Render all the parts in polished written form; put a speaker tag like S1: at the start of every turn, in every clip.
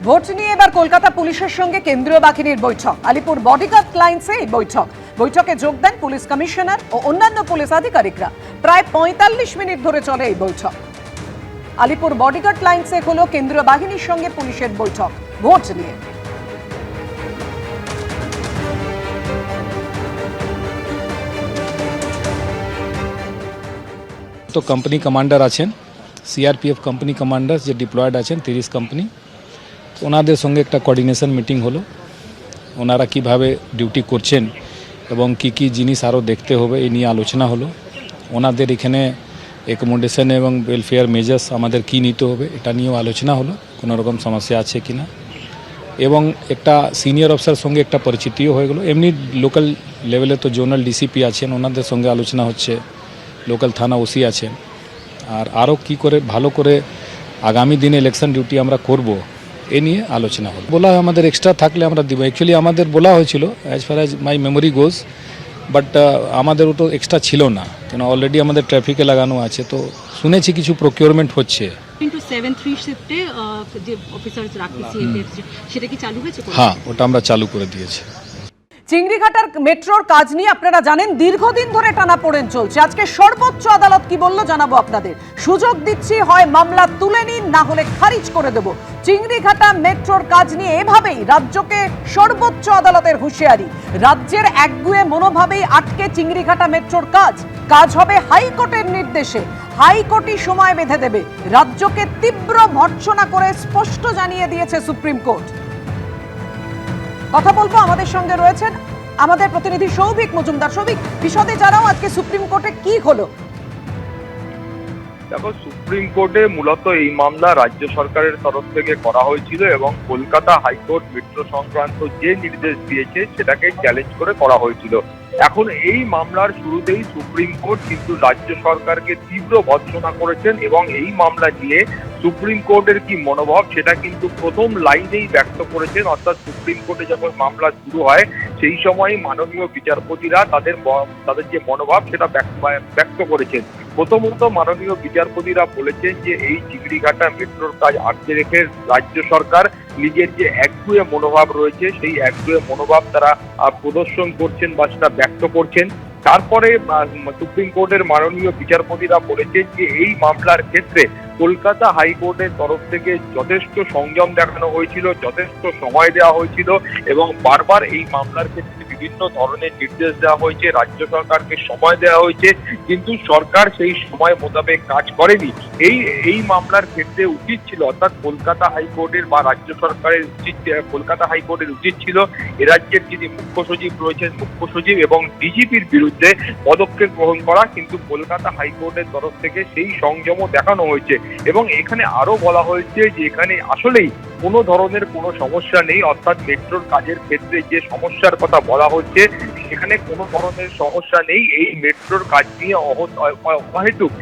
S1: Vote নিয়ে এবার কলকাতা পুলিশের সঙ্গে কেন্দ্রীয় বাহিনীর বৈঠক। আলিপুর বডিগার্ড লাইন্সে এই বৈঠকে যোগ দেন পুলিশ কমিশনার ও অন্যান্য পুলিশ আধিকারিকরা। প্রায় ৪৫ মিনিট ধরে চলে এই বৈঠক। আলিপুর বডিগার্ড লাইন্সে হলো কেন্দ্রীয় বাহিনীর সঙ্গে পুলিশের বৈঠক ভোট নিয়ে।
S2: তো কোম্পানি কমান্ডার আছেন, সিআরপিএফ কোম্পানি কমান্ডার যে ডিপ্লয়েড আছেন 30 কোম্পানি, ওনাদের সঙ্গে একটা কোঅর্ডিনেশন মিটিং হলো। ওনারা কিভাবে ডিউটি করছেন এবং কি জিনিস আরও দেখতে হবে এই নিয়ে আলোচনা হলো। ওনাদের এখানে অ্যাকোমোডেশন এবং ওয়েলফেয়ার মেজার্স আমাদের কি নিতে হবে এটা নিয়েও আলোচনা হলো, কোনো রকম সমস্যা আছে কি না। এবং একটা সিনিয়র অফিসার সঙ্গে একটা পরিচিতিও হয়ে গেলো। এমনি লোকাল লেভেলে তো জোনাল ডিসিপি আছেন, ওনাদের সঙ্গে আলোচনা হচ্ছে, লোকাল থানা ওসি আছেন। আর আরও কী করে ভালো করে আগামী দিনে ইলেকশন ডিউটি আমরা করব এ নিয়ে আলোচনা হলো। বলা হয় আমাদের এক্সট্রা থাকলে আমরা দিব। অ্যাকচুয়ালি আমাদের বলা হয়েছিল as far as my memory goes, but আমাদের ওটা এক্সট্রা ছিল না, কেন অলরেডি আমাদের ট্রাফিকে লাগানো আছে। তো শুনেছি কিছু প্রকিউরমেন্ট হচ্ছে। হ্যাঁ, ওটা আমরা চালু করে দিয়েছি।
S1: চিংড়িঘাটার মেট্রোর কাজ নিয়ে আপনারা জানেন দীর্ঘদিন ধরে টানাপোড়েন চলছে। আজকে সর্বোচ্চ আদালত কি বলল জানাবো আপনাদের। সুযোগ দিচ্ছি, হয় মামলা তুলে নিন, না হলে খারিজ করে দেব। চিংড়িঘাটা মেট্রোর কাজ নিয়ে এভাবেই রাজ্যকে সর্বোচ্চ আদালতের হুঁশিয়ারি। রাজ্যের একগুঁয়ে মনোভাবেই আটকে চিংড়িঘাটা মেট্রোর কাজ হবে হাইকোর্টের নির্দেশে। হাইকোর্টই সময় বেঁধে দেবে। রাজ্যকে তীব্র ভর্ৎসনা করে স্পষ্ট জানিয়ে দিয়েছে সুপ্রিম কোর্ট। কথা বলবো, আমাদের সঙ্গে রয়েছেন আমাদের প্রতিনিধি সৌভিক মজুমদার। সৌভিক, বিশদে জানাও আজকে সুপ্রিম কোর্টে কি হলো।
S3: দেখো, সুপ্রিম কোর্টে মূলত এই মামলা রাজ্য সরকারের তরফ থেকে করা হয়েছিল এবং কলকাতা হাইকোর্ট মেট্রো সংক্রান্ত যে নির্দেশ দিয়েছে সেটাকে চ্যালেঞ্জ করে করা হয়েছিল। এখন এই মামলার শুরুতেই সুপ্রিম কোর্ট কিন্তু রাজ্য সরকারকে তীব্র ভর্ৎসনা করেছেন এবং এই মামলা নিয়ে সুপ্রিম কোর্টের কি মনোভাব সেটা কিন্তু প্রথম লাইনেই ব্যক্ত করেছেন। অর্থাৎ সুপ্রিম কোর্টে যখন মামলা শুরু হয় সেই সময় মাননীয় বিচারপতিরা তাদের যে মনোভাব সেটা ব্যক্ত করেছেন। প্রথমত মাননীয় বিচারপতিরা বলেছেন যে এই চিংড়িঘাটা মেট্রোর কাজ আটকে রেখে রাজ্য সরকার নিজের যে একগুঁয়ে মনোভাব রয়েছে সেই একগুঁয়ে মনোভাব তারা প্রদর্শন করছেন বা সেটা ব্যক্ত করছেন। তারপরে সুপ্রিম কোর্টের মাননীয় বিচারপতিরা বলেছেন যে এই মামলার ক্ষেত্রে কলকাতা হাইকোর্টের তরফ থেকে যথেষ্ট সংযম দেখানো হয়েছিল, যথেষ্ট সময় দেওয়া হয়েছিল এবং বারবার এই মামলার ক্ষেত্রে বিভিন্ন ধরনের নির্দেশ দেওয়া হয়েছে, রাজ্য সরকারকে সময় দেওয়া হয়েছে, কিন্তু সরকার সেই সময় মোতাবেক কাজ করেনি। এই মামলার ক্ষেত্রে উচিত ছিল, অর্থাৎ কলকাতা হাইকোর্টের বা রাজ্য সরকারের কলকাতা হাইকোর্টের উচিত ছিল এ রাজ্যের যিনি মুখ্য সচিব রয়েছেন, মুখ্য সচিব এবং ডিজিপির বিরুদ্ধে পদক্ষেপ গ্রহণ করা, কিন্তু কলকাতা হাইকোর্টের তরফ থেকে সেই সংযমও দেখানো হয়েছে। এবং এখানে আরো বলা হয়েছে যে এখানে আসলেই কোনো ধরনের কোনো সমস্যা নেই, অর্থাৎ মেট্রোর কাজের ক্ষেত্রে যে সমস্যার কথা বলা হচ্ছে সেখানে কোনো ধরনের সমস্যা নেই। এই মেট্রোর কাজ নিয়ে অহেতুক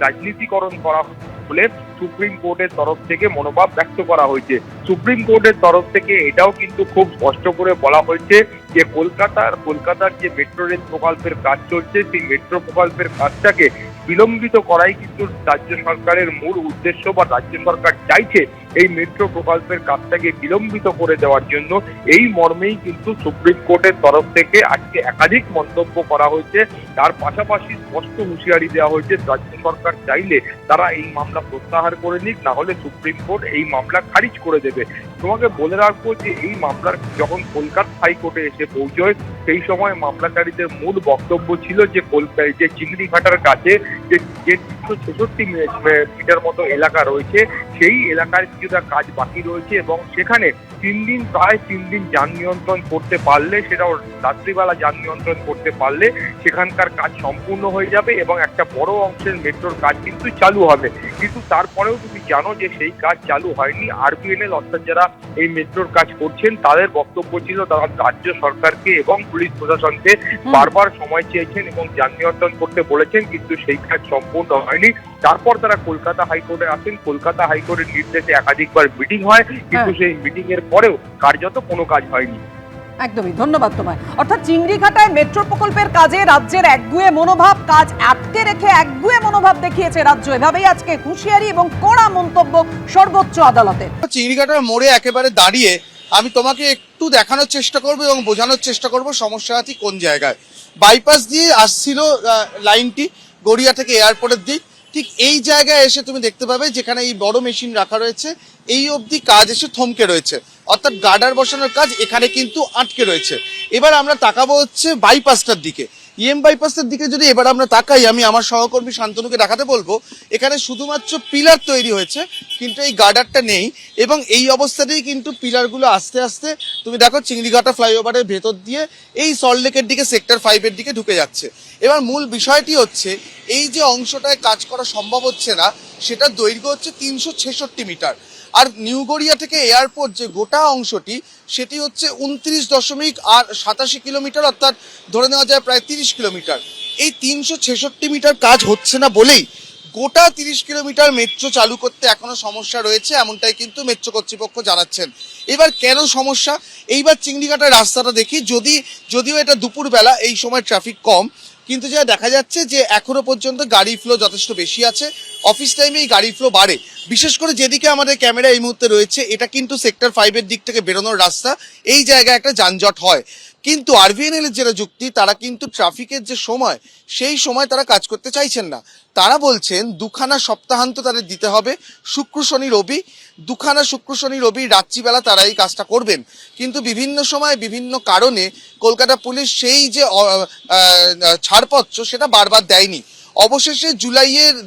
S3: রাজনীতিকরণ করা বলে সুপ্রিম কোর্টের তরফ থেকে মনোভাব ব্যক্ত করা হয়েছে। সুপ্রিম কোর্টের তরফ থেকে এটাও কিন্তু খুব স্পষ্ট করে বলা হয়েছে যে কলকাতার যে মেট্রো রেল প্রকল্পের কাজ চলছে সেই মেট্রো প্রকল্পের কাজটাকে বিলম্বিত করাই কিন্তু রাজ্য সরকারের মূল উদ্দেশ্য, বা রাজ্য সরকার চাইছে এই মেট্রো প্রকল্পের কাজটাকে বিলম্বিত করে দেওয়ার জন্য। এই মর্মেই কিন্তু সুপ্রিম কোর্টের তরফ থেকে আজকে একাধিক মন্তব্য করা হয়েছে। তার পাশাপাশি স্পষ্ট হুঁশিয়ারি দেওয়া হয়েছে রাজ্য সরকার চাইলে তারা এই মামলা প্রত্যাহার করে নিক, না হলে সুপ্রিম কোর্ট এই মামলা খারিজ করে দেবে। তোমাকে বলে রাখবো যে এই মামলার যখন কলকাতা হাইকোর্টে এসে পৌঁছয় সেই সময় মামলাকারীদের মূল বক্তব্য ছিল যে চিংড়িঘাটার কাছে যে 366 মিটার মতো এলাকা রয়েছে সেই এলাকার কিছুটা কাজ বাকি রয়েছে এবং সেখানে প্রায় 3 দিন যান নিয়ন্ত্রণ করতে পারলে, সেটাও রাত্রিবেলা যান নিয়ন্ত্রণ করতে পারলে সেখানকার কাজ সম্পূর্ণ হয়ে যাবে এবং একটা বড় অংশের মেট্রোর কাজ কিন্তু চালু হবে। কিন্তু তারপরেও তুমি জানো যে সেই কাজ চালু হয়নি। আরবিএনএল অর্থাৎ যারা এই মেট্রোর কাজ করছেন তাদের বক্তব্য ছিল তারা রাজ্য সরকারকে এবং পুলিশ প্রশাসনকে বারবার সময় চেয়েছেন এবং যান নিয়ন্ত্রণ করতে বলেছেন, কিন্তু সেই কাজ সম্পূর্ণ হয়নি। তারপর তারা কলকাতা হাইকোর্টে আসেন। কলকাতা হাইকোর্টের নির্দেশে একাধিকবার মিটিং হয়, কিন্তু সেই মিটিং এর পরেও কার্যত কোনো কাজ হয়নি।
S1: একদমই, ধন্যবাদ তোমায়। অর্থাৎ চিংড়িঘাটায় মেট্রো প্রকল্পের কাজে রাজ্যের একগুঁয়ে মনোভাব, কাজ আটকে রেখে একগুঁয়ে মনোভাব দেখিয়েছে রাজ্য। এভাবেই আজকে হুঁশিয়ারি এবং কড়া মন্তব্য সর্বোচ্চ আদালতের।
S4: চিংড়িঘাটার মোড়ে একেবারে দাঁড়িয়ে আমি তোমাকে একটু দেখানোর চেষ্টা করব এবং বোঝানোর চেষ্টা করব সমস্যাটি কোন জায়গায়। বাইপাস দিয়ে আসছিল লাইনটি গড়িয়া থেকে এয়ারপোর্টের দিক, ঠিক এই জায়গায় এসে তুমি দেখতে পাবে যেখানে এই বড় মেশিন রাখা রয়েছে এই অবধি কাজ এসে থমকে রয়েছে, অর্থাৎ গার্ডার বসানোর কাজ এখানে কিন্তু আটকে রয়েছে। এবার আমরা তাকাবো হচ্ছে বাইপাসটার দিকে, বাইপাসের দিকে যদি এবার আমরা তাকাই, আমি আমার সহকর্মী শান্তনুকে দেখাতে বলবো এখানে শুধুমাত্র পিলার তৈরি হয়েছে কিন্তু এই গার্ডারটা নেই, এবং এই অবস্থাতেই কিন্তু পিলারগুলো আস্তে আস্তে তুমি দেখো চিংড়িঘাটা ফ্লাইওভারের ভেতর দিয়ে এই সল্টলেকের দিকে সেক্টর 5-এর দিকে ঢুকে যাচ্ছে। এবার মূল বিষয়টি হচ্ছে এই যে অংশটায় কাজ করা সম্ভব হচ্ছে না সেটার দৈর্ঘ্য হচ্ছে 366 মিটার, আর নিউ গড়িয়া থেকে এয়ারপোর্ট যে গোটা অংশটি সেটি হচ্ছে 29.87 কিলোমিটার, অর্থাৎ ধরে নেওয়া যায় প্রায় 30 কিলোমিটার। এই 366 মিটার কাজ হচ্ছে না বলেই গোটা 30 কিলোমিটার মেট্রো চালু করতে এখনো সমস্যা রয়েছে, এমনটাই কিন্তু মেট্রো কর্তৃপক্ষ জানাচ্ছেন। এবার কেন সমস্যা, এইবার চিংড়িঘাটার রাস্তাটা দেখি, যদিও এটা দুপুরবেলা এই সময় ট্রাফিক কম, কিন্তু যা দেখা যাচ্ছে যে এখনো পর্যন্ত গাড়ি ফ্লো যথেষ্ট বেশি আছে। অফিস টাইমে এই গাড়ি ফ্লো বাড়ে, বিশেষ করে যেদিকে আমাদের ক্যামেরা এই মুহূর্তে রয়েছে এটা কিন্তু সেক্টর 5-এর দিক থেকে বেরোনোর রাস্তা, এই জায়গায় একটা যানজট হয়। কিন্তু আরভিএনএল এর যেটা যুক্তি, তারা কিন্তু ট্রাফিকের যে সময় সেই সময় তারা কাজ করতে চাইছেন না। তারা বলছেন দুখানা সপ্তাহান্ত তাদের দিতে হবে, শুক্র শনি রবি, দুখানা শুক্র শনি রবি রাত্রিবেলা তারা এই কাজটা করবেন। কিন্তু বিভিন্ন সময় বিভিন্ন কারণে কলকাতা পুলিশ সেই যে ছাড়পত্র সেটা বারবার দেয়নি। অবশেষে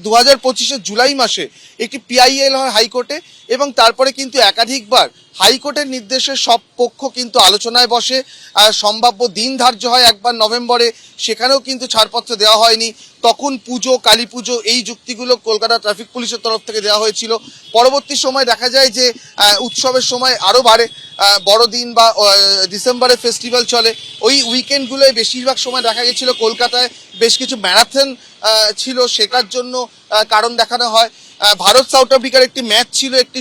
S4: 2025 জুলাই মাসে একটি পিআইএল হয় হাইকোর্টে, এবং তারপরে কিন্তু একাধিকবার হাইকোর্টের নির্দেশে সব পক্ষ কিন্তু আলোচনায় বসে, সম্ভাব্য দিন ধার্য হয় একবার নভেম্বরে, সেখানেও কিন্তু ছাড়পত্র দেওয়া হয়নি। তখন পুজো, কালী পুজো, এই যুক্তিগুলো কলকাতা ট্রাফিক পুলিশের তরফ থেকে দেওয়া হয়েছিল। পরবর্তী সময় দেখা যায় যে উৎসবের সময় আরও বাড়ে, বড়দিন বা ডিসেম্বরে ফেস্টিভ্যাল চলে, ওই উইকেন্ডগুলোয় বেশিরভাগ সময় দেখা গেছিল কলকাতায় বেশ কিছু ম্যারাথন ছিল, সেটার জন্য কারণ দেখানো হয়। ভারত সাউথ আফ্রিকার একটি ম্যাচ ছিল একটি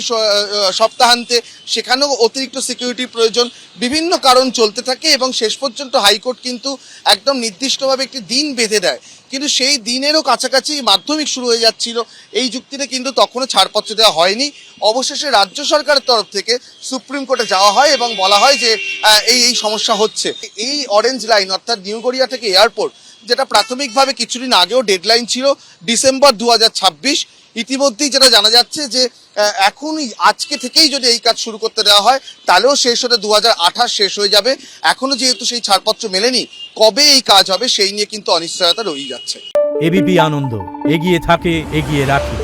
S4: সপ্তাহান্তে, সেখানেও অতিরিক্ত সিকিউরিটি প্রয়োজন, বিভিন্ন কারণ চলতে থাকে এবং শেষ পর্যন্ত হাইকোর্ট কিন্তু একদম নির্দিষ্টভাবে একটি দিন বেঁধে দেয়। কিন্তু সেই দিনেরও কাছাকাছি মাধ্যমিক শুরু হয়ে যাচ্ছিল, এই যুক্তিতে কিন্তু তখনও ছাড়পত্র দেওয়া হয়নি। অবশেষে রাজ্য সরকারের তরফ থেকে সুপ্রিম কোর্টে যাওয়া হয় এবং বলা হয় যে এই সমস্যা হচ্ছে। এই অরেঞ্জ লাইন অর্থাৎ নিউ গড়িয়া থেকে এয়ারপোর্ট, যেটা প্রাথমিকভাবে কিছুদিন আগেও ডেডলাইন ছিল ডিসেম্বর 2026, ইতিমধ্যেই যেটা জানা যাচ্ছে যে এখনই আজকে থেকেই যদি এই কাজ শুরু করতে দেওয়া হয় তাহলেও শেষ হতে 2028 শেষ হয়ে যাবে। এখনো যেহেতু সেই ছাড়পত্র মেলেনি, কবে এই কাজ হবে সেই নিয়ে কিন্তু অনিশ্চয়তা রয়েই যাচ্ছে।
S5: এবিপি আনন্দ, এগিয়ে থাকে, এগিয়ে রাখে।